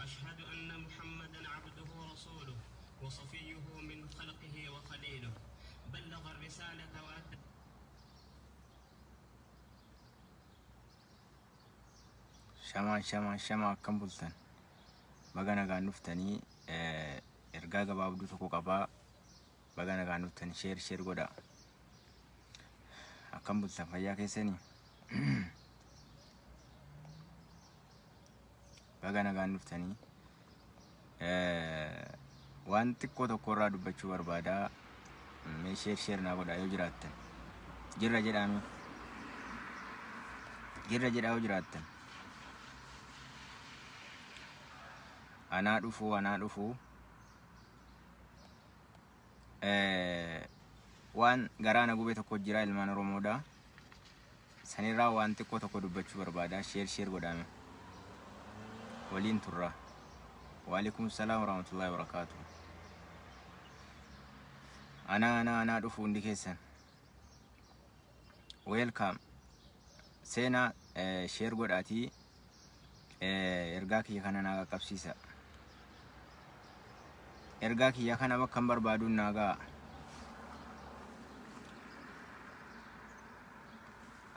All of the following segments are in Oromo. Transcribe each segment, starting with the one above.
وأشهد أن محمدا عبده ورسوله وصفيه من خلقه وخليله بلغ الرسالة وأدى Shama akkam bultan baga nagaan dhuftanii ergaa gabaabduu tokko qabaa baga nagaan dhuftanii sheer godhaa akkam bultan fayyaa keessanii baga nagaan dhuftanii waan xiqqoo tokko irraa dubbachuu barbaadaa mee sheer naa godhaa yoo jiraattan jirra jedhaa yoo jiraattan Ana dhufu waan garaana gubee tokko jira ilmaan Oromoodha sanirraa waan xiqqoo tokko dubbachuu barbaada sheer godhame waliin turra wa alaikum salaam wa rahmatullahi wa barakatuh ana dhufu hundi keessan welcome seena sheer godhaati ergaa kiyya kana naa qaqqabsiisa ergaa kiyya kana bakka barbaaduun naagaa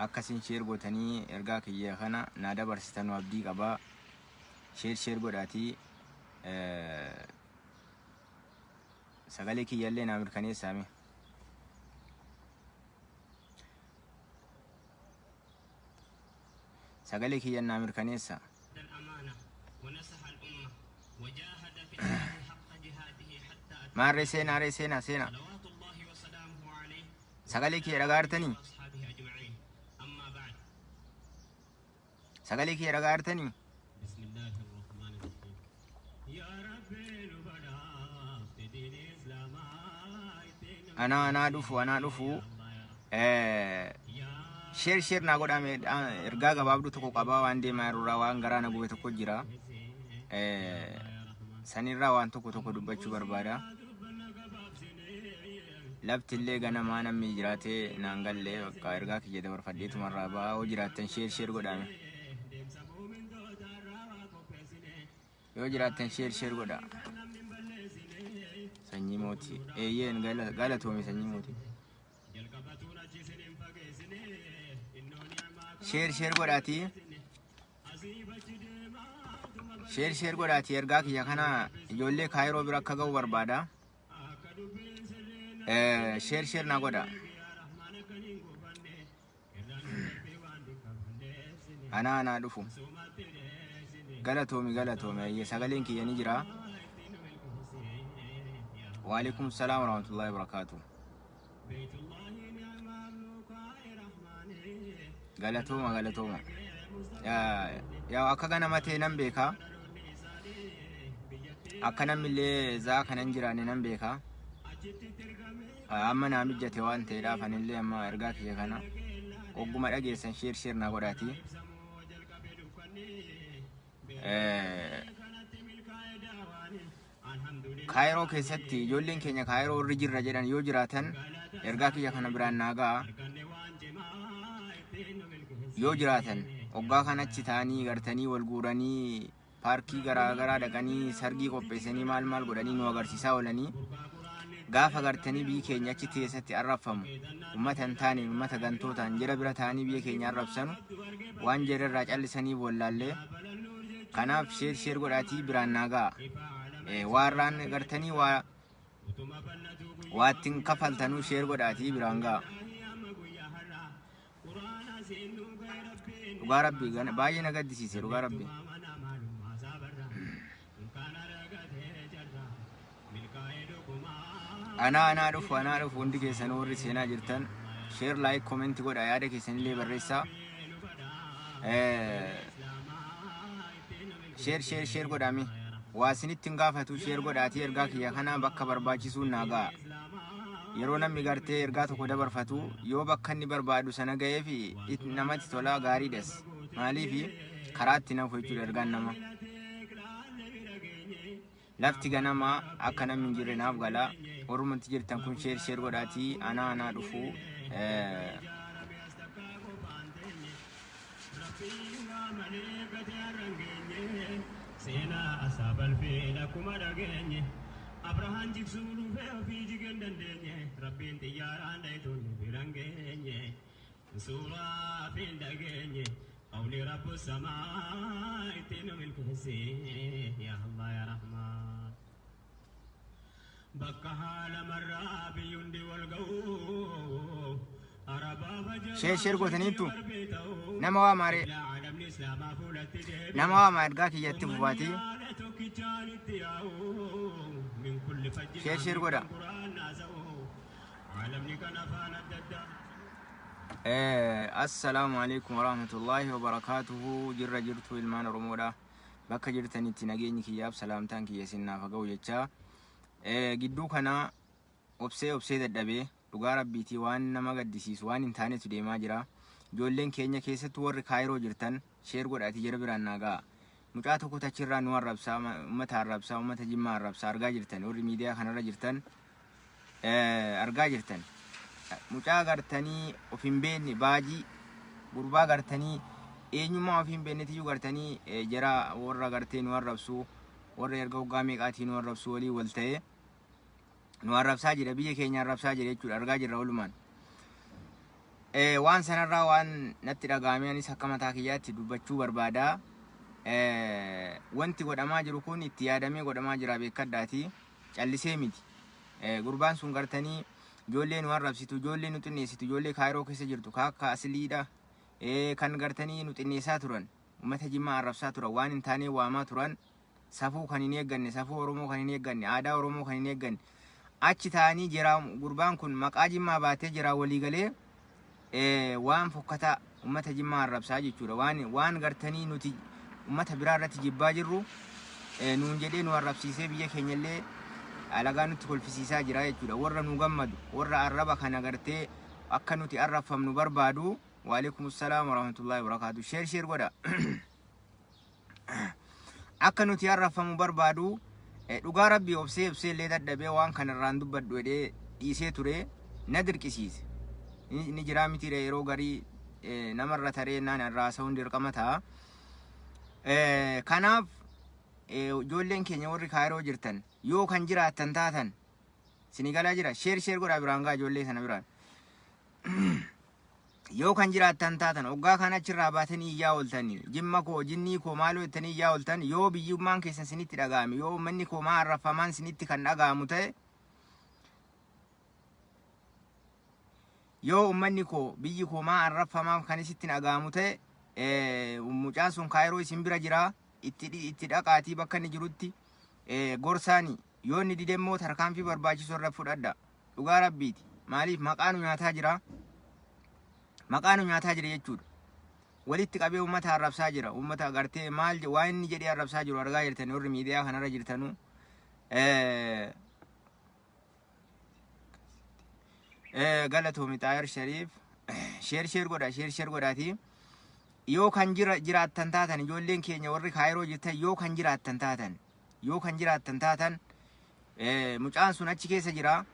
akkasin sheer gootanii ergaa kiyya kana naa dabarsitan abdii qabaa sheer godhaatii sagalee kiyyallee naa mirkaneessaame sagalee kiyya naa mirkaneessa الأمانة ونصح الأمة وجاهد في الله حق جهاده حتى أتى maarree seenaa صلوات الله وسلامه عليه sagalee kiyya dhagaartanii وأصحابه أجمعين أما بعد sagalee kiyya dhagaartanii بسم الله الرحمن الرحيم يا ربي نبدا في دين الإسلام anaa dhufu sheer naa godhame ergaa gabaabduu tokko qabaa waan deemaa irraa waan garaana gube tokko jira sanirraa waan tokko dubbachuu barbaada laftillee ganamaa namni jiraatee naan gallee bakka ergaa kiyya dabarfadheetumarraa ba'aa yoo jiraattan sheer godhame yoo jiraattan sheer godha sanyii mootii eeyyeen galatoome sanyii mootii sheer godhaati ergaa kiyya kana ijoollee kaayiroo bira akka ga'u barbaada sheer naa godha anaa dhufu galatoome sagaleen kiyya ni jira wa alaikum salaam wa rahmatullahi wa barakatuh galatooma yaa akka ganama ta'e nan beeka akka namillee zaa kanan jiraanne nan beeka amma naa mijjate waan ta'eedhaaf anillee amma ergaa kiyya kana ogguma dhageessan sheer naa godhaati kaayiroo keessatti ijoolleen keenya kaayiroo irra jirra jedhan yoo jiraatan ergaa kiyya kana biraan naa ga'a yoo jiraatan oggaa kanachi ta'anii gartanii wal guuranii paarkii garaa dhaqanii sargii qopheessanii maal godhanii nu agarsiisaa oolanii gaafa gartanii biyyi keenya achi keessatti arrabfamu ummata hin taane ummata gantootaan jira bira ta'anii biyya keenya arrabsanu waan jedharraa callisanii wallaallee kanaaf sheer godhaatii biraan naa ga'a waarraan gartanii waattiin kafaltanuu sheer godhaatii biraan ga'a dhugaa rabbi baay'ee na gaddisiise dhugaa rabbi anaa dhufu hundi keessan warri seenaa jirtan sheer laayik koomenti godha yaada keessanillee barreessaa sheer godhame waa isinitti hin gaafatu sheer godhaatii ergaa kiyya kana bakka barbaachisuun naa ga'a yeroo namni gartee ergaa tokko dabarfatu yoo bakka inni barbaadu sana ga'ee fi namatti tola gaariidhas maaliif karaatti nafu jechuudha ergaan nama lafti ganama akka namni hin jirre naaf gala ormatti jirtan kun sheer godhaatii anaa dhufu سينا أصاب الفيل كما دقيني أبراهان جبسون في جيجن دنديني ربي انت ياران دايتون بلنجيني سورة في دقيني قولي رب السماء تنم الكهسي يا الله يا رحمن بكها لمرة بيندي والقو شير قوتنيتو نما ماري نما ما ارجع كي يتفواتي شير قودا السلام عليكم ورحمة الله وبركاته جرتو المان رمودا بكا جرتني تناجيني كياب سلامتان كي يسنا فقو جتشا جدو كنا أبسي ددبي dhugaa rabbiitii waan nama gaddisiisu waan hin taanetu deemaa jira. Ijoolleen keenya keessatti warri kaayiroo jirtan sheer godhaatii jira biraan naagaa. Mucaa tokko tachirraa nu arrabsaa, uummata arrabsaa, uummata Jimmaa arrabsaa argaa jirtan. Warri miidiyaa kanarra jirtan argaa jirtan. Mucaa gartanii of hin beekne baajii gurbaa gartanii eenyummaa of hin beeknetiyyuu gartanii jara warra gartee nu arrabsu warra erga hoggaa meeqaatii nu arrabsu walii wal ta'ee nu arrabsaa jira biyya keenya arrabsaa jira jechuudha argaa jirra walumaan. Waan sanarraa waan natti dhagahamee anis akka mataa kiyyaatti dubbachuu barbaada. Wanti godhamaa jiru kun itti yaadamee godhamaa jira beekadhaati callisee miti. Gurbaan sun gartanii ijoollee nu arrabsitu, ijoollee nu xinneessitu, ijoollee kaayiroo keessa jirtu kaakka asiliidha. Kan gartanii nu xinneessaa turan uummata Jimmaa arrabsaa turan waan hin taanee waamaa turan safuu kan hin eegganne, safuu Oromoo kan hin eegganne, aadaa Oromoo kan hin eegganne. Achi taanii jira gurbaan kun maqaa Jimmaa baatee jira walii galee waan fokkataa uummata Jimmaa arrabsaa jechuudha. Waan gartanii nuti uummata biraa irratti jibbaa jirru nuun jedhee nu arrabsiisee biyya keenyallee alagaa nutti kolfisiisaa jira jechuudha. Warra nu gammadu, warra arraba kana gartee akka nuti arrabfamnu barbaadu. Waalaikum salaam warahmatullahi wabarakatuh. Sheer godha. Akka nuti arrabfamu barbaadu. Dhugaa rabbii obsee illee dadhabee waan kanarraan dubbadhu jedhee dhiisee ture na dirqisiise. Ni jira miti yeroo garii namarra taree naan irraa sa'uun dirqama ta'a. Kanaaf ijoolleen keenya warri kaayiroo jirtan yoo kan jiraattan taatan sinigalaa jira sheer godhaa biraan gaa ijoollee sana biraan. Yoo kan jiraattan taatan hoggaa kan achirraa baatanii iyyaa ooltanii Jimma koo jinnii koo maaloo jettanii iyyaa ooltan yoo biyyummaan keessan sinitti dhaga'ame yoo uummanni koo maa arraffamaan sinitti kan dhaga'amu ta'e yoo uummanni koo biyyi koo maa arraffamaan kan isitti dhaga'amu ta'e mucaan sun kaayiroo isin bira jira itti dhaqaatii bakka inni jirutti gorsaanii yoo inni didemmoo tarkaanfii barbaachisu irra fudhadha. Dhugaa rabbiiti maaliif maqaanu nyaataa jira. Maqaanu nyaataa jira jechuudha. Walitti qabee uummata arrabsaa jira. Uummata agartee maal waan inni jedhee arrabsaa jiru argaa jirtanii warri miidiyaa kanarra jirtanu. Galatoomi Xaayir Shariif sheer godhaati. Yoo kan jiraattan taatan ijoolleen keenya warri kaayiroo jirtan yoo kan jiraattan taatan mucaan sun achi keessa jira.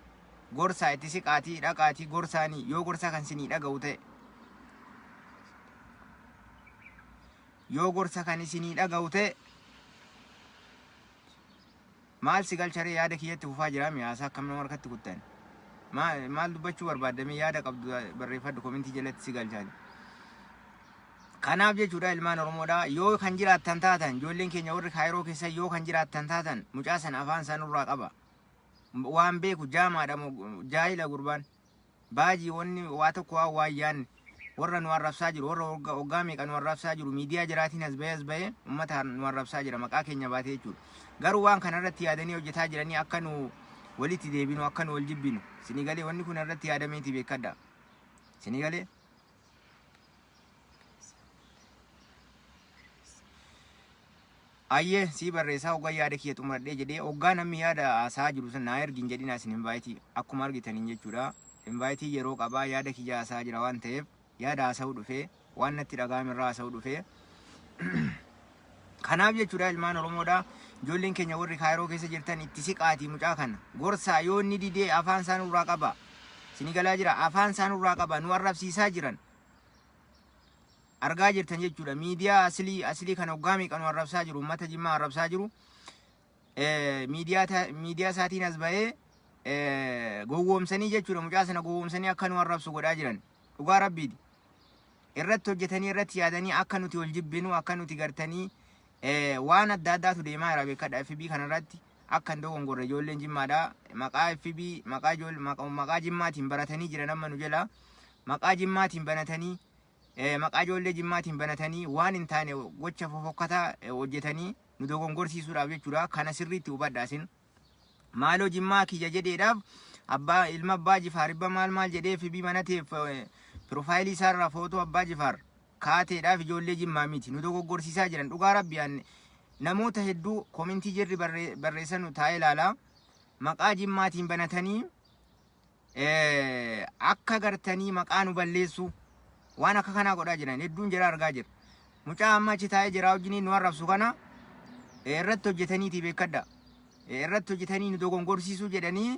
Gorsaa itti siqaatii dhaqaatii gorsaanii yoo gorsaa kan sinii dhaga'u ta'e. Yoo gorsa kan isinii dhaga'u ta'e maal si galcharee yaada kiyyatti fufaa jira miyaasaa akkam nama harkatti kuttan maal dubbachuu barbaadamee yaada qabdu barreeffadhu komintii jalatti si galchaani. Kanaaf jechuudha ilmaan Oromoodha yoo kan jiraattan taatan ijoolleen keenya warri kaayiroo keessa yoo kan jiraattan taatan mucaa sana afaan isaa nurraa qaba. Waan beeku jaamaadha jaahila gurbaan baajii wanni waa tokko waan yaanne warra nu arrabsaa jiru warra hoggaa meeqa nu arrabsaa jiru miidiyaa jiraatiin as bahee uummata nu arrabsaa jira maqaa keenya baatee jechuudha. Garuu waan kanarratti yaadanii hojjetaa jiranii akka nu walitti deebinu akka nu wal jibbinu sinigalee wanni kun irratti yaadameeti beekadha sinigalee. Ayyee si barreessaa hoggaa yaada kiyya xumuradhee jedhee hoggaa namni yaada haasaa jiru sana naa ergin jedhina isin invaayitii akkuma argitaniin jechuudha. Invaayitii yeroo qabaa yaada kiyya haasaa jira waan ta'eef yaada haasa'uu dhufee waan natti dhaga'ame irraa haasa'uu dhufee. Kanaaf jechuudha ilmaan Oromoodha ijoolleen keenya warri kaayiroo keessa jirtan itti siqaatii mucaa kana gorsaa yoo inni didee afaan isaa nurraa qaba sinigalaa jira afaan isaa nurraa qaba nu arrabsiisaa jiran. argaa jirtan jechuudha. Miidiyaa aslii kana hoggaa meeqan arrabsaa jiru, uummata Jimmaa arrabsaa jiru. Miidiyaa isaatiin as ba'ee gowwoomsanii jechuudha. Mucaa sana gowwoomsanii akka nu arrabsu godhaa jiran. Dhugaa rabbiiti. Irratti hojjetanii irratti yaadanii akka nuti wal jibbinu akka nuti gartanii waan adda addaatu deemaa jira beekadha. FB kanarratti akka hin dogongorre ijoolleen Jimmaadha. Maqaa FB maqaa Jimmaatiin baratanii jiran amma nu jala. Maqaa Jimmaatiin banatanii maqaa ijoollee Jimmaatiin banatanii waan hin taane gocha fofokkataa hojjetanii nu dogongorsiisuudhaaf jechuudha. Kana sirriitti hubadhaasin. Maaloo Jimmaa kiyya jedheedhaaf ilma abbaa Jifaar ibba maal jedhee FB manateef profaayilii isaarraa footoo abbaa Jifaar kaateedhaaf ijoollee Jimmaa miti. Nu dogoggorsiisaa jiran dhugaa rabbiyaan namoota hedduu koomintii jirri barreessan taa'ee ilaalaa. Maqaa Jimmaatiin banatanii akka gartanii maqaa nu balleessu waan akka kanaa godhaa jiran hedduun jira argaa jira. Mucaa amma achi taa'ee jira wajjiniin nu arrabsu kana irratti hojjetaniiti beekadha. Irratti hojjetanii nu dogongorsiisuu jedhanii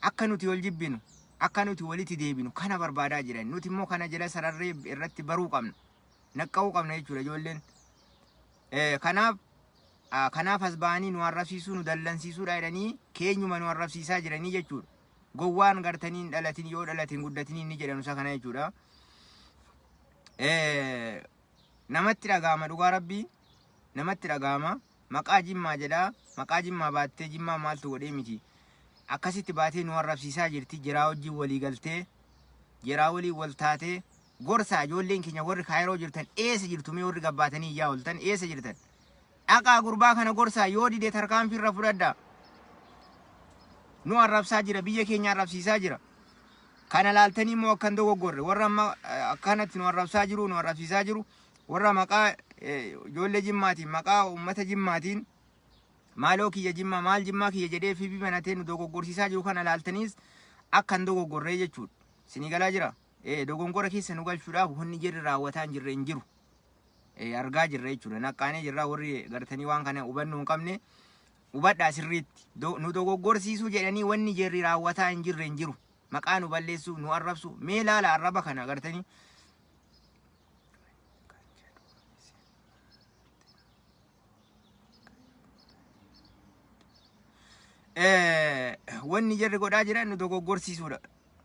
akka nuti wal jibbinu akka nuti walitti deebinu kana barbaadaa jiran. Nuti immoo kana jala sararree irratti baruu qabna. Naqqa'uu qabna jechuudha ijoolleen. Kanaaf as ba'anii nu arrabsiisuu nu dallansiisuudha jedhanii keenyuma nu arrabsiisaa jiranii jechuudha. Gowwaan gartanii hin dhalatin yoo dhalatin guddatin inni jedhamu isa kana jechuudha. Namatti dhagahama dhugaa rabbii namatti dhagahama. Maqaa Jimmaa jedhaa. Maqaa Jimmaa baattee Jimmaa maaltu godhee miti. Akkasitti baatee nu arrabsiisaa jirti. Jiraa wajjin walii galtee jiraa walii wal taatee gorsaa ijoolleen keenya warri Kaayiroo jirtan eessa jirtu mee warri gabbaatanii iyyaa ooltan eessa jirtan? Dhaqaa gurbaa kana gorsaa yoo didee tarkaanfii irra fudhadhaa. Nu arrabsaa jira biyya keenya arrabsiisaa jira. Kana laaltanii immoo akkan dogoggorre warra amma akkanatti nu arrabsaa jiru nu arrabsiisaa jiru warra maqaa ijoollee Jimmaatiin maqaa uummata Jimmaatiin maaloo kiyya Jimmaa maal Jimmaa kiyya jedhee FB banatee nu dogoggorsiisaa jiru kana laaltaniis akkan dogoggorree jechuudha. Sinii galaa jira. Dogongora keessa nu galchuudhaaf wanni jirri raawwataa hin jirre hin jiru. Argaa jirra jechuudha. Naqqaanee jirra warri gartanii waan kana hubannoo hin qabne hubadhaa sirriitti. Nu dogoggorsiisuu jedhanii wanni jirri raawwataa hin jirre hin jiru. Maqaa nu balleessu nu arrabsu mee laala arraba kana gartanii. Wanni jirri godhaa jiran nu dogoggorsiisuudha.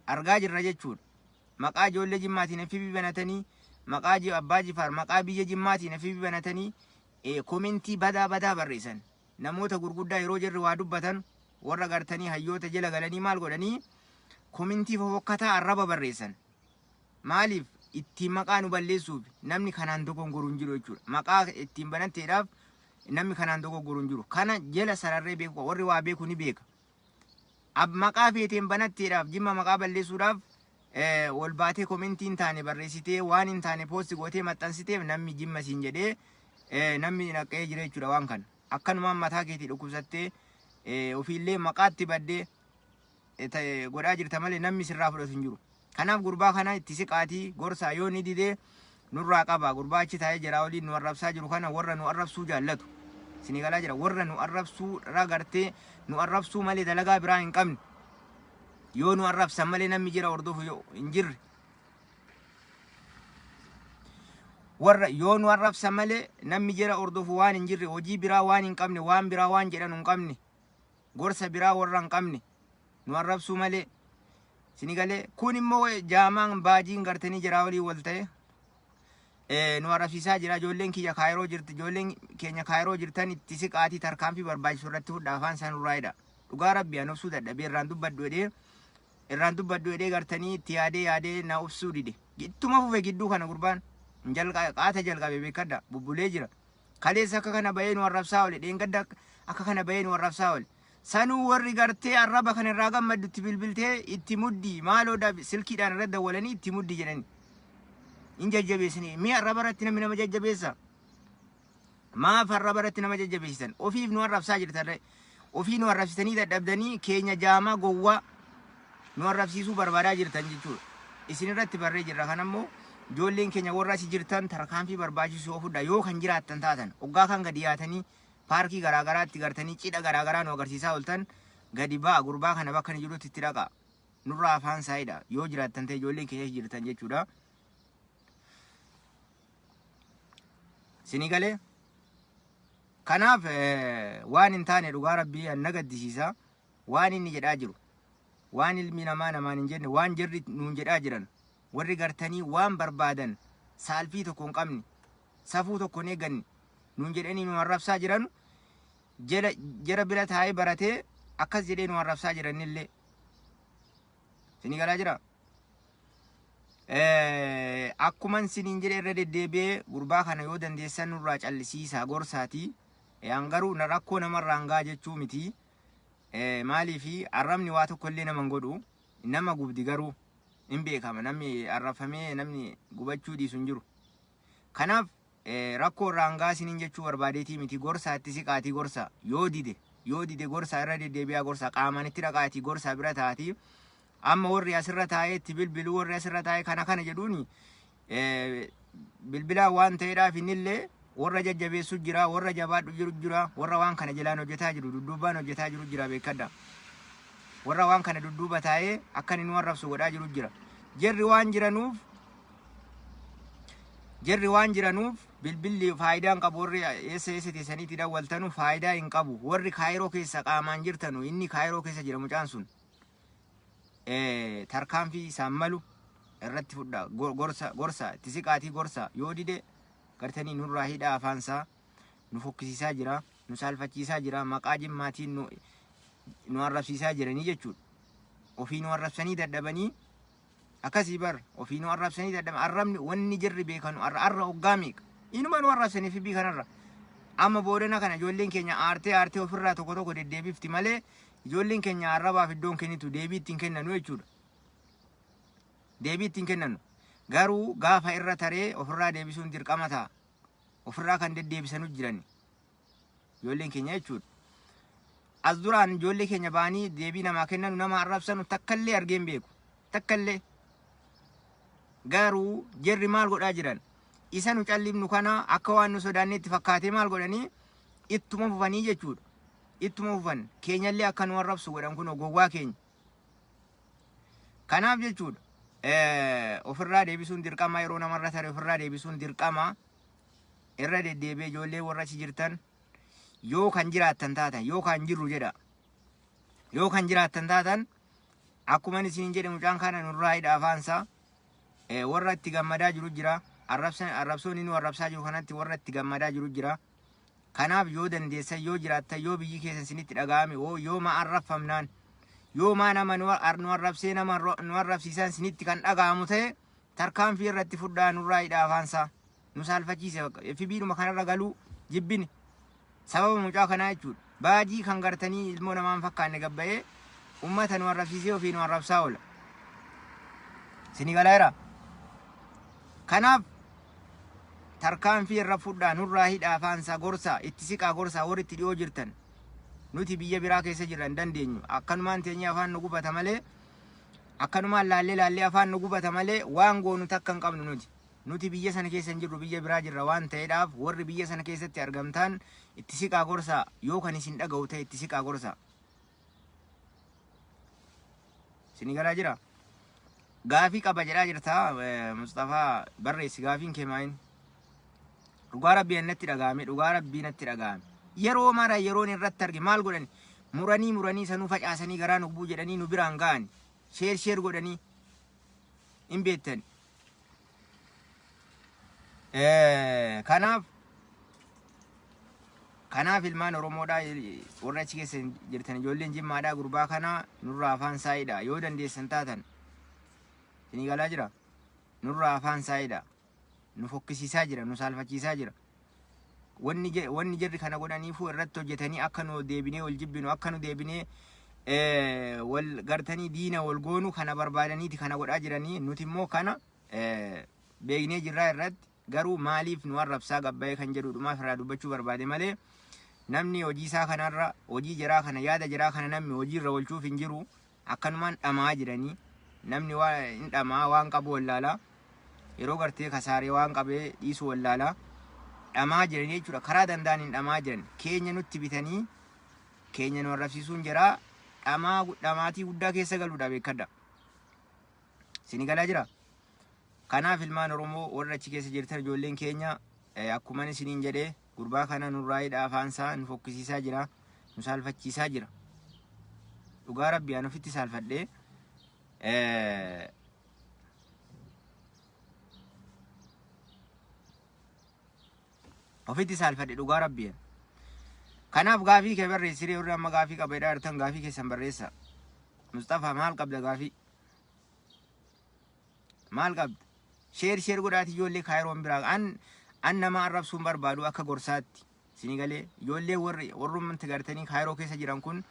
Argaa jirra jechuudha. Maqaa ijoollee Jimmaatiin FB banatanii maqaa abbaa Jifaar maqaa biyya Jimmaatiin FB banatanii koomentii badaa barreessan. Namoota gurguddaa yeroo jirri waa dubbatan warra gartanii hayyoota jala galanii maal godhanii koomentii fofokkataa arraba barreessan. Maaliif ittiin maqaa nu balleessuuf namni kanaan dogongoruu hin jiru jechuudha. Maqaa ittiin banatteedhaaf namni kanaan dogongoruu hin jiru. Kana jala sararree beeku warri waa beeku ni beeka. Maqaa feeteen banatteedhaaf Jimma maqaa balleessuudhaaf wal baatee koomentiin taane barreessitee waan hin taane poosti gootee maxxansiteef namni Jimma siin jedhee namni naqee jira jechuudha waan kana. Akkanumaan mataa keetii dhukkubsattee ofiillee maqaatti baddee godhaa jirta malee namni sirraa fudhatu hin jiru. Kanaaf gurbaa kana itti siqaatii gorsaa yoo ni didee nurraa qaba. Gurbaa achi taa'ee jira waliin nu arrabsaa jiru kana warra nu arrabsuu jaallatu. Sinii galaa jira warra nu arrabsuu irraa gartee nu arrabsuu malee dalagaa biraa hin qabne. Yoo nu arrabsan malee namni jira hordofu hin jirre. Warra yoo nu arrabsan malee namni jira hordofu waan hin jirre hojii biraa waan hin qabne waan biraa waan jedhan hin qabne gorsa biraa warra hin qabne nu arrabsuu malee. Sinii galee kun immoo jaamaan baajiin gartanii jiraa walii wal ta'e nu arrabsiisaa jira. Ijoolleen kiyya Kaayiroo jirti ijoolleen keenya Kaayiroo jirtan itti siqaatii tarkaanfii barbaachisu irratti fudhaa afaan isaan irraayidha. Dhugaa rabbi an obsuu dadhabee irraan dubbaddu edee gartanii itti yaadee na obsuu dide. Ittuma fufe gidduu kana gurbaan qaata jalqabe beekadha bubbulee jira. Kaleessa akka kana bahee nu arrabsaa oole dheengadda akka kana bahee nu arrabsaa oole. Sanuu warri gartee arraba kana irraa gammaddu itti bilbiltee itti muddii maaloodhaaf silkiidhaan irra dawwalanii itti muddii jedhani. In jajjabeessanii mee arraba irratti namni nama jajjabeessa? Maaf arraba irratti nama jajjabeessisan? Ofiif nu arrabsaa jirtan ofii nu arrabsitanii dadhabdanii keenya jaamaa gowwaa nu arrabsiisuu barbaadaa jirtan jechuudha. Isin irratti barree jirra kanammoo ijoolleen keenya warra asii jirtan tarkaanfii barbaachisu ofudha yoo kan jiraattan taatan hoggaa kan gadi yaatanii paarkii garaagaraatti gartanii cidha garaagaraa nu agarsiisaa ooltan gadi ba'a gurbaa kana bakka ni jirutti itti dhaqa. Nurraa afaan saayidha yoo jiraattan ta'e ijoolleen keenya jirtan jechuudha. Isinii galee kanaaf waan hin taane dhugaa rabbii na gaddisiisa. Waan inni jedhaa jiru waan ilmi namaa namaan hin jenne waan jirri nuun jedhaa jiran warri gartanii waan barbaadan saalfii tokko hin qabne safuu tokko hin eegganne nuun jedhanii nu arrabsaa jiran jara bira taa'ee baratee akkas jedhee nu arrabsaa jiranillee isinii galaa jira. Akkuman siniin jedhe irra deddeebi'ee gurbaa kana yoo dandeessan nurraa callisiisaa gorsaatii garuu rakkoo namarraa hangaa jechuu miti. Maaliifi arrabni waa tokko illee nama hin godhu nama gubdi garuu hin beekama namni arrafamee namni gubachuu dhiisu hin jiru. Kanaaf rakkoo irraa hangaa siniin jechuu barbaadeetii miti gorsaa itti siqaatii gorsaa yoo dide gorsaa irra deddeebi'aa gorsaa qaamaan itti dhaqaatii gorsaa bira taatii. Amma warri asirra taa'ee itti bilbiluu warri asirra taa'ee kana jedhuuni bilbilaa waan ta'eedhaaf innillee warra jajjabeessu jira warra jabaadhu jiru jira warra waan kana jalaan hojjetaa jiru dudduubaan hojjetaa jiru jira beekadha. Warra waan kana dudduuba taa'ee akka inni nu arrabsu godhaa jiru jira. Jarri waan jiranuuf bilbilli faayidaa hin qabu. Warri eessa teessaniitti dawwaltanu faayidaa hin qabu. Warri kaayiroo keessa qaamaan jirtanu inni kaayiroo keessa jira mucaan sun. Tarkaanfii isaan malu irratti fudhaa gorsa itti siqaatii gorsa yoo dide gartanii nurraa hidhaa afaansaa nu fokkisiisaa jira nu saalfachiisaa jira maqaa jimmaatiin nu arrabsiisaa jiranii jechuudha. Ofii nu arrabsanii dadhabanii akkasii bar ofii nu arrabsanii dadhaban arrabni wanni jirri beekanu arra hoggaa meeqa inuma nu arrabsanii fi bii kanarra amma boodana kana ijoolleen keenya aartee ofirraa tokko deddeebifti malee ijoolleen keenya arrabaaf iddoon kennitu deebii ittiin kennanu jechuudha. Deebii ittiin kennanu garuu gaafa irra taree ofirraa deebisuun dirqama ta'a. Ofirraa kan deddeebisanu jiran ijoolleen keenya jechuudha. As duraan ijoollee keenya ba'anii deebii namaa kennanu nama arrabsanu takkallee argeen beeku takkallee. Garuu jarri maal godhaa jiran isa nu callifnu kana akka waan nu sodaanneetti fakkaatee maal godhanii ittuma fufanii jechuudha. Ittuma fufan keenyallee akka nu arrabsu godhan kun gowwaa keenya. Kanaaf jechuudha ofirraa deebisuun dirqama yeroo namarra tare ofirraa deebisuun dirqama. Irra deddeebi'ee ijoollee warra achi jirtan yoo kan jiraattan taatan yoo kan jirru jedha yoo kan jiraattan taatan akkuma isin jedhe mucaan kana nurraa hidha afaansaa warra itti gammadaa jiru jira. Arrabsoonni nu arrabsaa jiru kanatti warra itti gammadaa jiru jira. Kanaaf yoo dandeessan yoo jiraattan yoo biyyi keessan isinitti dhaga'ame yoo ma arrabfamnaan yoo ma nama nu arrabsee nama nu arrabsiisan isinitti kan dhaga'amu ta'e tarkaanfii irratti fudhaa nurraa hidha afaansaa nu saalfachiise fibiidhuma kanarra galuu jibbine sababa mucaa kanaa jechuudha. Baajii kan gartanii ilmoo namaan fakkaanne gabba'ee ummata nu arrabsiisee ofii nu arrabsaa oola. Isinii galaera. Kanaaf tarkaanfii irra fudhaa nurraa hidha afaansaa gorsaa itti siqaa gorsaa warri itti dhiyoo jirtan nuti biyya biraa keessa jiran dandeenyu akkanumaan teenyee afaan nu gubata malee akkanumaan laallee afaan nu gubata malee waan goonu takka hin qabnu nuti biyya sana keessa hin jirru biyya biraa jirra waan ta'eedhaaf warri biyya sana keessatti argamtaan itti siqaa gorsaa yoo kan isin dhaga'u ta'e itti siqaa gorsaa. Isinii galaa jira. Gaafii qaba jedhaa jirta Mustafaa barreessi gaafiin kee maayin? Dhugaa rabbii natti dhaga'ame dhugaa rabbii natti dhaga'ame yeroo mara yeroon irratti arge maal godhani muranii sanuu facaasanii garaa nu buu jedhanii nu biraan ga'ani sheer godhanii hin beektan. Kanaaf ilmaan Oromoodhaa warra achi keessa jirtan ijoolleen jimmaadhaa gurbaa kana nurraa afaan saayidha yoo dandeessan taatan. Isinii galaa jira nurraa afaan saayidha nu fokkisiisaa jira nu saalfachiisaa jira. Wanni jarri kana godhaniifuu irratti hojjetanii akka nu deebinee wal jibbinu akka nu deebinee wal gartanii diina wal goonu kana barbaadaniiti kana godhaa jiranii nuti immoo kana beeknee jirraa irratti garuu maaliif nu arrabsaa gabba'ee kan jedhudhumaaf irraa dubbachuu barbaade malee namni hojii isaa kanarra hojii jaraa kana yaada jaraa kana namni hojiirra oolchuuf hin jiru akkanumaan dhamaa jiranii namni waan dhamaa waan qabu wallaalaa yeroo gartee kasaaree waan qabee dhiisu wallaalaa dhamaa jiranii jechuudha. Karaa danda'an hin dhamaa jiran keenya nutti bitanii keenya nu arrabsiisuun jiraa dhamaatii guddaa keessa galuudha beekadha. Isinii galaa jira. Kanaaf ilmaan Oromoo warra achi keessa jirtan ijoolleen keenya akkuma isiniin jedhee gurbaa kana nurraa hidhaa afaansaa nu fokkisiisaa jira, nu saalfachiisaa jira. Dhugaa rabbii an ofitti saalfadhee dhugaa rabbii. Kanaaf gaafii kee barreessiree warri amma gaafii qabeedhaa jirtan gaafii keessan barreessa. Mustafaa maal qabda gaafii? Maal qabda? Sheer godhaati ijoollee Kaayiroon biraa an nama arrabsuun barbaadu akka gorsaatti isinii galee ijoollee warrumti gartanii Kaayiroo keessa jiran kun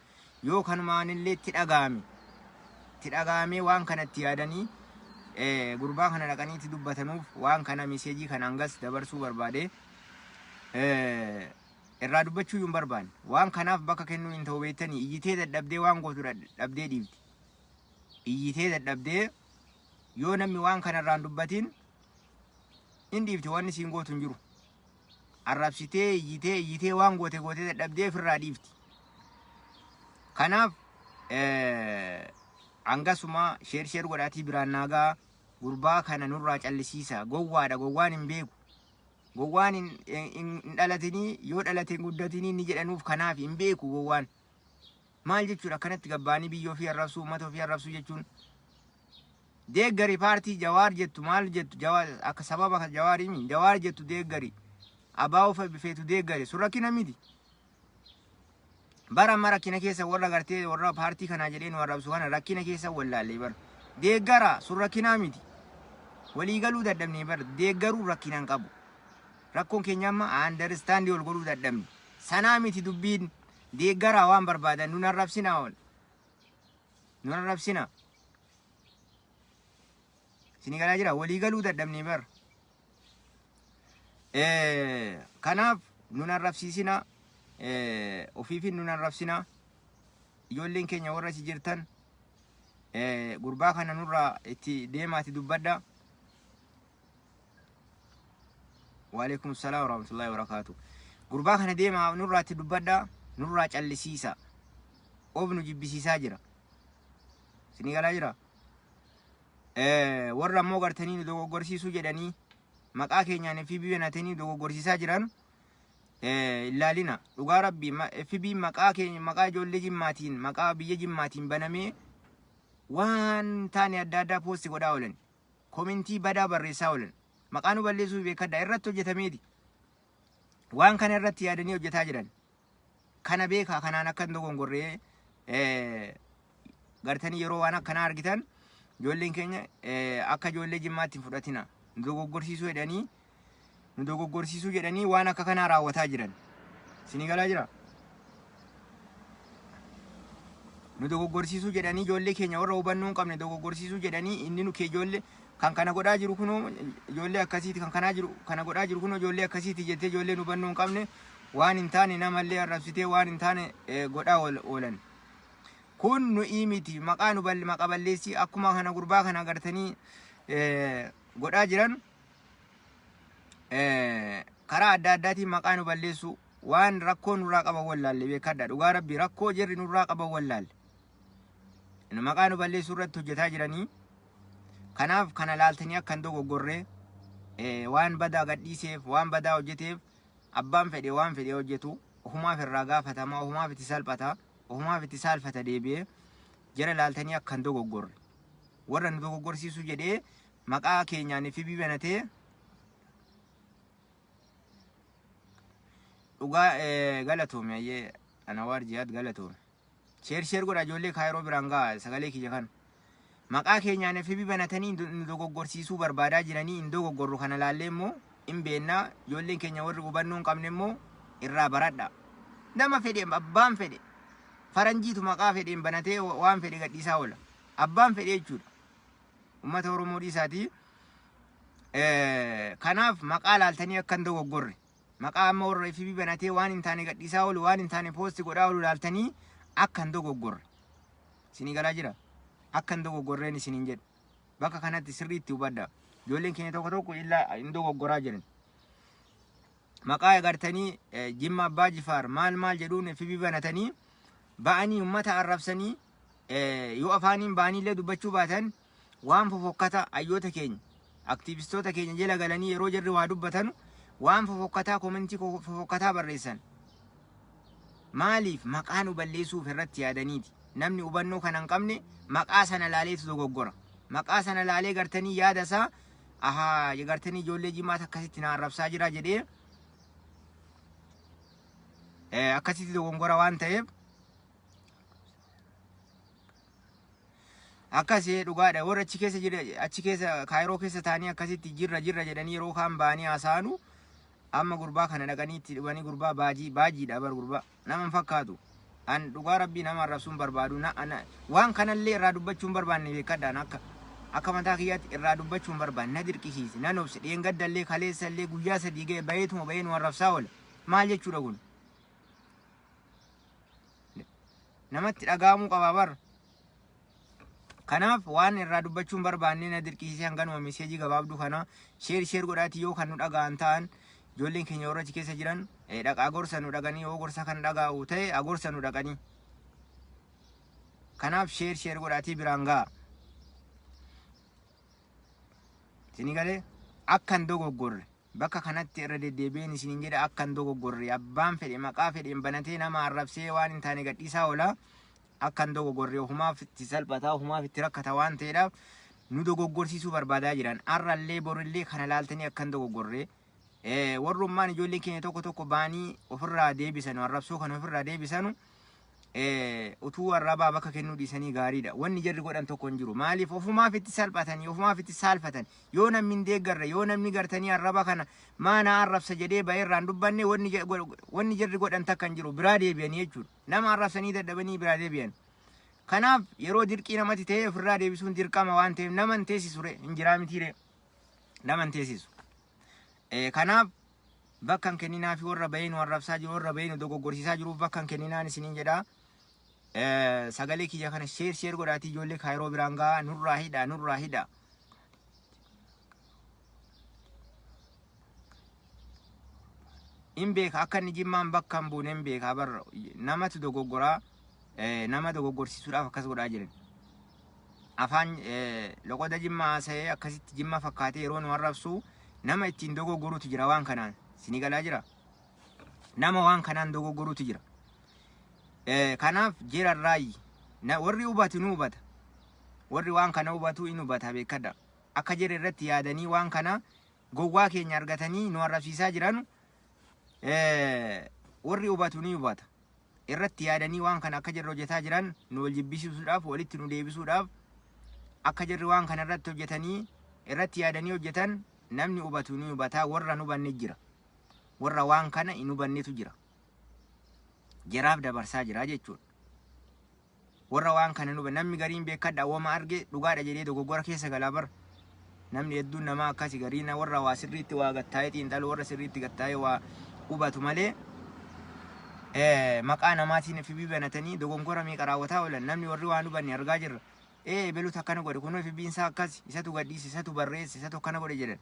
yoo kanumaanillee itti dhagaamee waan kanatti yaadanii gurbaa kana dhaqaniitti dubbatanuuf waan kana miseejii kana hangas dabarsuu barbaade irraa dubbachuu hin barbaanne. Waan kanaaf bakka kennuu hin ta'u beektanii iyyitee dadhabdee waan gootu dhabdee dhiifti. Iyyitee dadhabdee yoo namni waan kanarraan dubbatiin hin dhiifti wanni siin gootu hin jiru. Arrabsitee iyyitee waan gootee dadhabdee ofirraa dhiifti. Kanaaf hangasuma sheer godhaatii biraan naagaa gurbaa kana nurraa callisiisa. Gowwaadha, gowwaan hin beeku. Gowwaan hin dhalatanii yoo dhalateen guddatanii ni jedhanuuf kanaaf hin beeku gowwaan. Maal jechuudha akkanatti gabbaanii biyya ofii arrabsuu uummata ofii arrabsuu jechuun. Deeggari paartii Jawaar jettu maal jettu akka sababa Jawaarii Jawaar jettu deeggari. Abaa ofa bifeetu deeggari sun rakkina miti. Bara amma rakkina keessa warra gartee warra paartii kanaa jedhee nu arrabsu kana rakkina keessa wallaallee bara. Deeggara sun rakkinaa miti. Waliigaluu dadhabnee bara deeggaruu rakkinaan qabu. Rakkoon keenya amma understandii ol godhuu dadhabne. Sanaa miti dubbiin deeggaraa waan barbaadan nun arrabsina ol. Nun arrabsina. Isinii galaa jira waliigaluu dadhabnee bara. Kanaaf nun arrabsiisina. Ofiifin nun arrabsina. Ijoolleen keenya warra si jirtan gurbaa kana nurraa itti deemaati dubbadha. Waalaikum salaam warahmatullahi wabarakatuh. Gurbaa kana deemaa nurraa itti dubbadha. Nurraa callisiisa. Of nu jibbisiisaa jira. Isinii galaa jira. Warra ammoo gartanii nu dogoggorsiisuu jedhanii maqaa keenyaan FB banatanii dogoggorsiisaa jiran ilaalina. Dhugaa rabbii FB maqaa keenya maqaa ijoollee jimmaatiin maqaa biyya jimmaatiin banamee waan taane adda addaa poosti godhaa oolan. Komentii badaa barreessaa oolan. Maqaa nu balleessuu beekadha irratti hojjetameeti. Waan kana irratti yaadanii hojjetaa jiran. Kana beekaa kanaan akka hin dogongorree gartanii yeroo waan akkanaa argitan ijoolleen keenya akka ijoollee jimmaatti hin fudhatina. Nu dogoggorsiisuu jedhanii waan akka kanaa raawwataa jiran. Isinii galaa jira? Nu dogoggorsiisuu jedhanii ijoollee keenya warra hubannoo hin qabne dogoggorsiisuu jedhanii inni nu kee ijoollee kan kana godhaa jiru kunoo ijoollee akkasiiti kan kana godhaa jiru kunoo ijoollee akkasiiti jettee ijoolleen hubannoo hin qabne waan hin taane namallee arrabsitee waan hin taane godhaa oolan. Kun nu miti maqaa nu maqaa balleessii akkuma kana gurbaa kana agartanii godhaa jiran karaa adda addaatiin maqaa nu balleessu waan rakkoo nurraa qaban wallaalle beekadha. Dhugaa rabbii rakkoo jirri nurraa qaban wallaalle. Maqaa nu balleessuu irratti hojjetaa jiranii. Kanaaf kana laaltanii akka hin dogoggorree waan badaa gadhiiseef waan badaa hojjeteef abbaan fedhe waan fedhe hojjetu ofumaaf irraa gaafatama ofumaaf itti salphata ofumaaf itti saalfata deebi'ee jara laaltanii akka hin dogoggorre warra nu dogoggorsiisuu jedhee maqaa keenyaan FB banatee dhugaa galatoome ayyee Anawaar Jihaad galatoome. Sheer godha ijoollee Kaayiroo biraan ga'a sagalee kiyya kana. Maqaa keenyaan FB banatanii nu dogoggorsiisuu barbaadaa jiranii hin dogoggorru kana laallee immoo hin beennaa ijoolleen keenya warri hubannoo hin qabne immoo irraa baradha. Nama fedhe abbaan fedhe faranjiitu maqaa fedheen banatee waan fedhe gadhiisaa oola. Abbaan fedhe jechuudha. Uummata Oromoo dhiisaatii. Kanaaf maqaa laaltanii akka hin dogoggorre. Maqaa amma warra FB banatee waan hin taane gadhiisaa oolu waan hin taane poosti godhaa oolu laaltanii akka hin dogoggorre. Isinii galaa jira? Akka hin dogoggorreen isiniin jedhu. Bakka kanatti sirriitti hubadha. Ijoolleen keenya tokko illaa hin dogoggoraa jiran. Maqaa agartanii Jimma Abbaa Jifaar maal jedhuun FB banatanii ba'anii uummata arrabsanii yoo afaaniin ba'aniillee dubbachuu baatan waan fofokkata hayyoota keenya aktiivistoota keenya jala galanii yeroo jarri waa dubbatan waan fofokkataa komentii fofokkataa barreessan maaliif maqaa nu balleessuuf irratti yaadaniiti. Namni hubannoo kana hin qabne maqaa sana laaleetu dogoggora. Maqaa sana laalee gartanii yaada isaa ahaa gartanii ijoollee jimaata akkasitti na arrabsaa jira jedhee akkasitti dogongora waan ta'eef akkasii dhugaadha. Warra achi keessa Kaayiroo keessa taanii akkasitti jirra jedhanii yeroo kaan baanii haasa'anu amma gurbaa kana dhaqanii itti dhibanii gurbaa baajiidha bar gurbaa nama hin fakkaatu. An dhugaa rabbii nama arrabsuun barbaadu waan kanallee irraa dubbachuun barbaanne beekadhaan akka mataa kiyyaatti irraa dubbachuun barbaanne na dirqisiise nan obse dheengaddallee kaleessallee guyyaa sadii ga'e bahee nu arrabsaa oola maal jechuudha kun namatti dhagahamuu qaba bar. Kanaaf waan irraa dubbachuun barbaanne na dirqisiise hanganuma meseejii gabaabduu kana sheer godhaati yoo kan nu dhaga'an ta'an ijoolleen keenya warra achi keessa jiran dhaqaa gorsa nu dhaqanii yoo gorsa kan dhaga'u ta'e agorsa nu dhaqanii. Kanaaf sheer godhaatii biraan ga'a. Isinii galee akkan dogoggorre bakka kanatti irra deddeebiin isiniin jedha akkan dogoggorre abbaan fedhe maqaa fedheen banatee nama arrabsee waan hin taane gadhiisaa oola. Akkan dogoggorre ofumaaf itti salphataa ofumaaf itti rakkata waan ta'eedhaaf nu dogoggorsiisuu barbaadaa jiran arrallee borillee kana laaltanii akkan dogoggorre warrummaan ijoolleen keenya tokko baanii ofirraa deebisanu arrabsoo kan ofirraa deebisanu utuu arrabaa bakka kennuu dhiisanii gaariidha. Wanni jarri godhan tokko hin jiru. Maaliif ofumaaf itti salphatanii ofumaaf itti saalfatan yoo namni hin deeggarre yoo namni gartanii arraba kana maana arrabsa jedhee baay'irraan dubbanne wanni jarri godhan takka hin jiru. Biraa deebi'anii jechuudha. Nama arrabsanii dadhabanii biraa deebi'an. Kanaaf yeroo dirqii namatti ta'e ofirraa deebisuun dirqama waan ta'eef nama hin teessisu hin jiraa mitiire nama hin teessisu. Kanaaf bakka hin kenninaa fi warra bahee nu arrabsaa jiru warra bahee nu dogoggorsiisaa jiruuf bakka hin kenninaan isiniin jedhaa. Sagalee kiyya kana sheer godhaatii ijoollee Kaayiroo biraan gahaa nurraa hidha. In beeka akka inni jimmaan bakka hin buune hin beeka barra namatu dogoggoraa nama dogoggorsiisuudhaaf akkas godhaa jiran. Afaan loqoda jimmaa haasa'ee akkasitti jimma fakkaatee yeroo nu arrabsu nama ittiin dogoggoruutu jira waan kanaan isinii galaa jira. Nama waan kanaan dogoggoruutu jira. Kanaaf jirarraayi warri hubatu nu hubata warri waan kana hubatu in hubata beekadha. Akka jira irratti yaadanii waan kana gowwaa keenya argatanii nu arrabsiisaa jiran warri hubatu ni hubata. Irratti yaadanii waan kana akka jirra hojjetaa jiran nu wal jibbisiisuudhaaf walitti nu deebisuudhaaf akka jirri waan kana irratti hojjetanii irratti yaadanii hojjetan namni hubatu ni hubata. Warra nu hubanne jira. Warra waan kana in hubannetu jira. Jaraaf dabarsaa jira jechuudha. Warra waan kana nu namni gariin beekadha wama arge dhugaadha jedhee dogoggora keessa galaa bar. Namni hedduun namaa akkasi gariina warra waa sirriitti waa gattaa'ee xiinxaluu warra sirriitti gattaa'ee waa hubatu malee maqaa namaatiin fi banatanii dogongora meeqa raawwataa oolan namni warri waan hubanne argaa jirra. Beluutu akkana godhe kunoo fi biinsaa akkas isatu gadhiise isatu barreesse isatu akkana godhe jedhan.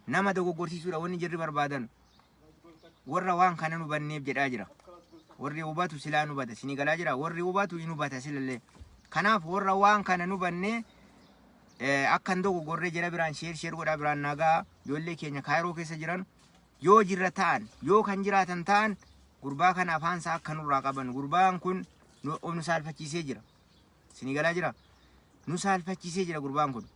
Nama dogoggorsiisuudha wanni jirri barbaadan. Warra waan kana nu hubanneef jedhaa jira. Warri hubatu silaa nu hubata isinii galaa jira. Warri hubatu in hubata silallee. Kanaaf warra waan kana nu hubannee akkan dogoggorree jira biraan sheer godhaa biraan nagaa ijoollee keenya Kaayiroo keessa jiran yoo jirra ta'an yoo kan jiraatan ta'an gurbaa kana afaansaa akka nurraa qaban. Gurbaan kun nu saalfachiisee jira. Isinii galaa jira. Nu saalfachiisee jira gurbaan kun.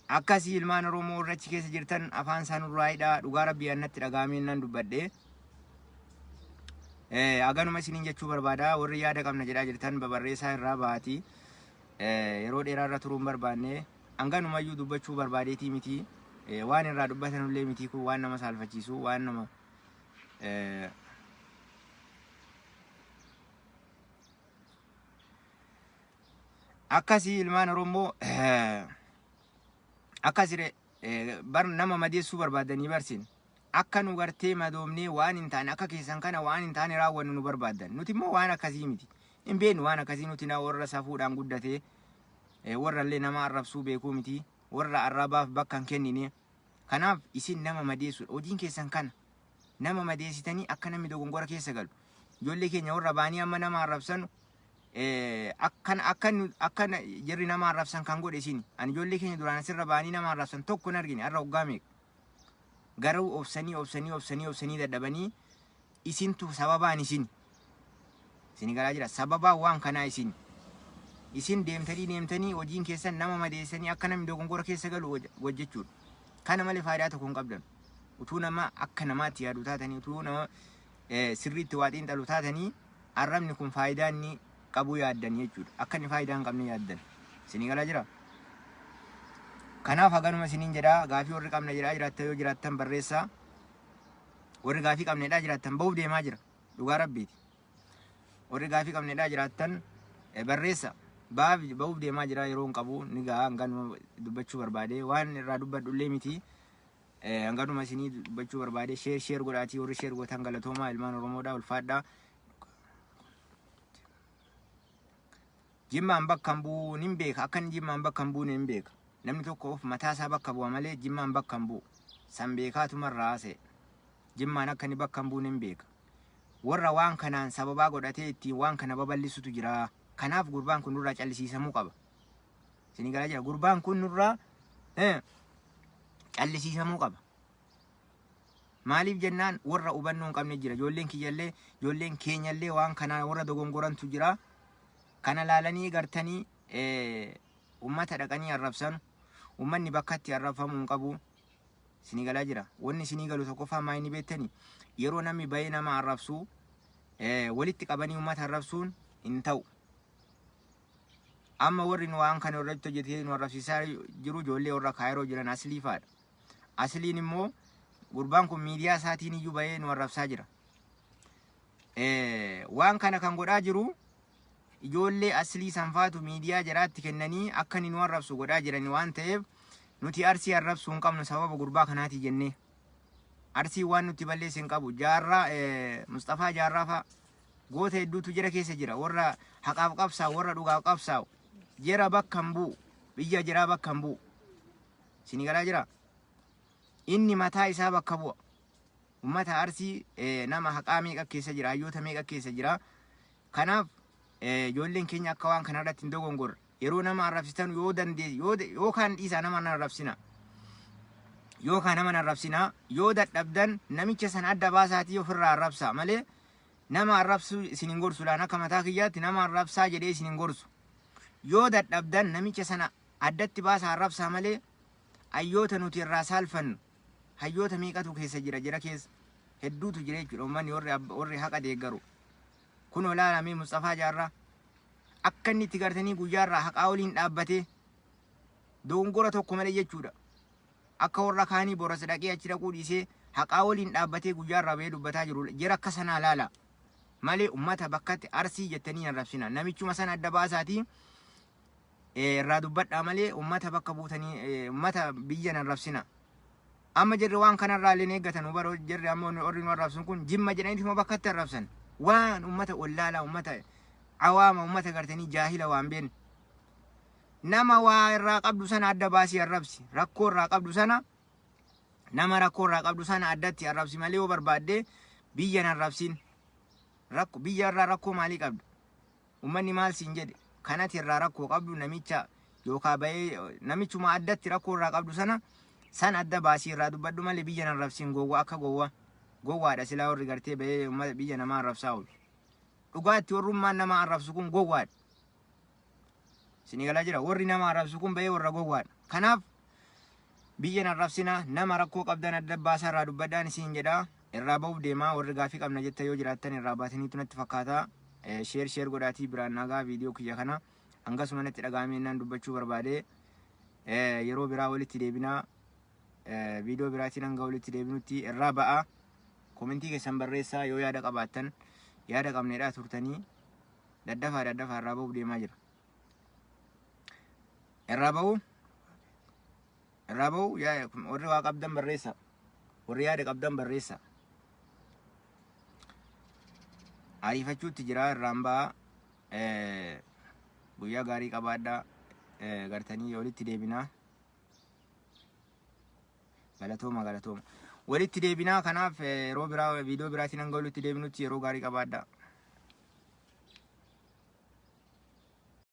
Akkasii ilmaan Oromoo warra achi keessa jirtan afaansaa nurraa hidhaa dhugaa rabbii annatti dhagaameen nan dubbadhee. Aganuma isiniin jechuu barbaada warri yaada qabna jedhaa jirtan babarreessaa irraa baatii yeroo dheeraa irra turuun barbaanne hanganumayyuu dubbachuu barbaadeetii miti waan irraa dubbatanullee miti kun waan nama saalfachiisu waan nama akkasii ilmaan Oromoo akkasire bar nama madeessuu barbaadanii barsiin. Akka nu gartee madoomnee waan hin taane akka keessan kana waan hin taane raawwannu nu barbaadan. Nuti immoo waan akkasii miti. Hin beeknu waan akkasii nuti warra safuudhaan guddatee warra illee nama arrabsuu beekuu miti. Warra arrabaaf bakka hin kennine. Kanaaf isin nama madeessu hojiin keessan kana nama madeessitanii akka namni dogongora keessa galu. Ijoollee keenya warra baanii amma nama arrabsan akka jirri nama arrabsan kan godhe isin. Ani ijoollee keenya duraan asirra baanii nama arrabsan tokko hin argine har'a hoggaa meeqa. garuu obsanii dadhabanii isintu sababaan isin galaa jira. Sababaa waan kanaa isin deemtanii hojiin keessan nama madeessanii akka namni dogongora keessa galu hojjechuudha. Kana malee faayidaa tokko hin qabdan. Utuu nama akka namaatti yaadu taatanii utuu nama sirriitti waa xiinxalu taatanii arrabni kun faayidaa inni qabu yaaddan jechuudha. Akka inni faayidaa hin qabne yaaddan. Isin galaa jira. Kanaaf haganuma isiniin jedhaa gaafii warri qabna jedhaa jiraattan yoo jiraattan barreessaa. Warri gaafii qabnedhaa jiraattan bahuuf deemaa jira. Dhugaa rabbiiti. Warri gaafii qabnedhaa jiraattan barreessa. Bahuuf deemaa jira yeroo hin qabu ni gahaa hanganuma dubbachuu barbaade waan irraa dubbadhullee miti. Hanganuma isinii dubbachuu barbaade sheer godhaatii warri sheer gootan galatoomaa ilmaan Oromoodhaa ulfaadhaa. Jimmaan bakka hin bu'u nin beeka akkan jimmaan bakka hin buune hin beeka. Namni tokko of mataasaa bakka bu'a malee jimmaan bakka hin bu'u. San beekaatumarraa haasa'e. Jimmaan akka inni bakka hin buune hin beeka. Warra waan kanaan sababaa godhatee ittiin waan kana babal'isutu jira. Kanaaf gurbaan kun nurraa callisiisamuu qaba. Isin galaa jira. Gurbaan kun nurraa callisiisamuu qaba. Maaliif jennaan warra hubannoo hin qabne jira. Ijoolleen kiyyallee ijoolleen keenyallee waan kanaa warra dogongorantu jira. Kana laalanii gartanii ummata dhaqanii arrabsan. Ummanni bakkatti arrabfamuu hin qabu. Isin galaa jira. Wanni isin galu tokkoffaa maa inni beektanii yeroo namni bahee nama arrabsu walitti qabanii ummata arrabsuun hin ta'u. Amma warri nu waan kana irratti hojjetee nu arrabsiisaa jiru ijoollee warra Kaayiroo jiran aslii faadha. Asliin immoo gurbaan kun miidiyaa isaatiin iyyuu bahee nu arrabsaa jira. Waan kana kan godhaa jiru ijoollee aslii sanfaatu miidiyaa jaraatti kennanii akka nu arrabsu godhaa jiran waan ta'eef nuti arsii arrabsuu hin qabnu sababa gurbaa kanaati jennee. Arsii waan nuti balleessu hin qabu. Jaarraa Mustafaa Jaarraa fa'a goota hedduutu jira keessa jira. Warra haqaaf qabsaa'u warra dhugaaf qabsaa'u. Jira bakka hin bu'u. Biyya jiraa bakka hin bu'u. Isin galaa jira. Inni mataa isaa bakka bu'a. Ummata arsii nama haqaa meeqa keessa jira. Hayyoota meeqa keessa jira. Kanaaf ijoolleen keenya akka waan kanarratti hin dogongorre. Yeroo nama arrabsitan yoo dandeesse yookaan dhiisaa nama arrabsina. Yookaan nama arrabsina yoo dadhabdan namicha sana adda baasaatii ofirraa arrabsaa malee nama arrabsu isin hin gorsu laan akka mataa kiyyaatti nama arrabsaa jedhee isin hin gorsu. Yoo dadhabdan namicha sana addatti baasaa arrabsaa malee hayyoota nuti irraa saalfannu hayyoota meeqatu keessa jira keessa hedduutu jira jechuudha. Uummanni warri haqa deeggaru kun olaalamee Mustafaa Jaarraa akka inni itti gartanii guyyaarraa haqaa waliin dhaabbatee dogongora tokko malee jechuudha. Akka warra kaanii boras dhaqee achi dhaquu dhiisee haqaa waliin dhaabbatee guyyaarraa bahee dubbataa jiru jira akka sanaa laala malee ummata bakkatti arsii jettanii arrabsina. Namichuma sana adda baasaatii irraa dubbadhaa malee ummata bakka buutanii ummata biyyan arrabsina. Amma jirri waan kanarraa illee eeggatan hubaro jirri amma warri nu arrabsan kun jimma jedhaniituma bakkatti arrabsan waan ummata ollaalaa ummata awaama ummata gartanii jaahila waan beekne. Nama waa irraa qabdu sana adda baasii arrabsi. Rakkoo irraa qabdu sana nama rakkoo irraa qabdu sana addatti arrabsi malee yoo barbaadde biyyan arrabsin. Biyya irraa rakkoo maalii qabdu? Uummanni maal siin jedhe? Kanatti irraa rakkoo qabdu namicha yookaan bahee namichuma addatti rakkoo irraa qabdu sana san adda baasii irraa dubbadhu malee biyyan arrabsin gowwaa akka gowwaadha silaa warri gartee bahee biyya namaa arrabsaa oolu. Dhugaatti warrummaan nama arrabsu kun gowwaadha. Isin galaa jira. Warri nama arrabsu kun bahee warra gowwaadha. Kanaaf biyyan arrabsina nama rakkoo qabdan adda baasaa irraa dubbadhaan isin jedhaa. Irraa bahuuf deemaa warri gaafii qabna jetta yoo jiraattan irraa baataniitu natti fakkaata. Sheer godhaatii biraan nagaa viidiyoo kiyya kana hangasuma natti dhagaamee naan dubbachuu barbaade yeroo biraa walitti deebinaa viidiyoo biraatiin hanga walitti deebinutti irraa ba'a. Komentii keessan barreessaa yoo yaada qabaattan yaada qabneedhaa turtanii daddafaa irraa bahuuf deemaa jira. Irraa bahu warri waa qabdan barreessa. Warri yaada qabdan barreessa. Ariifachuutti jira irraan ba'a. Guyyaa gaarii qabaadhaa. Gartanii walitti deebinaa. Galatooma. Walitti deebinaa kanaaf yeroo biraa viidiyoo biraatiin hanga walitti deebinutti yeroo gaarii qabaadhaa.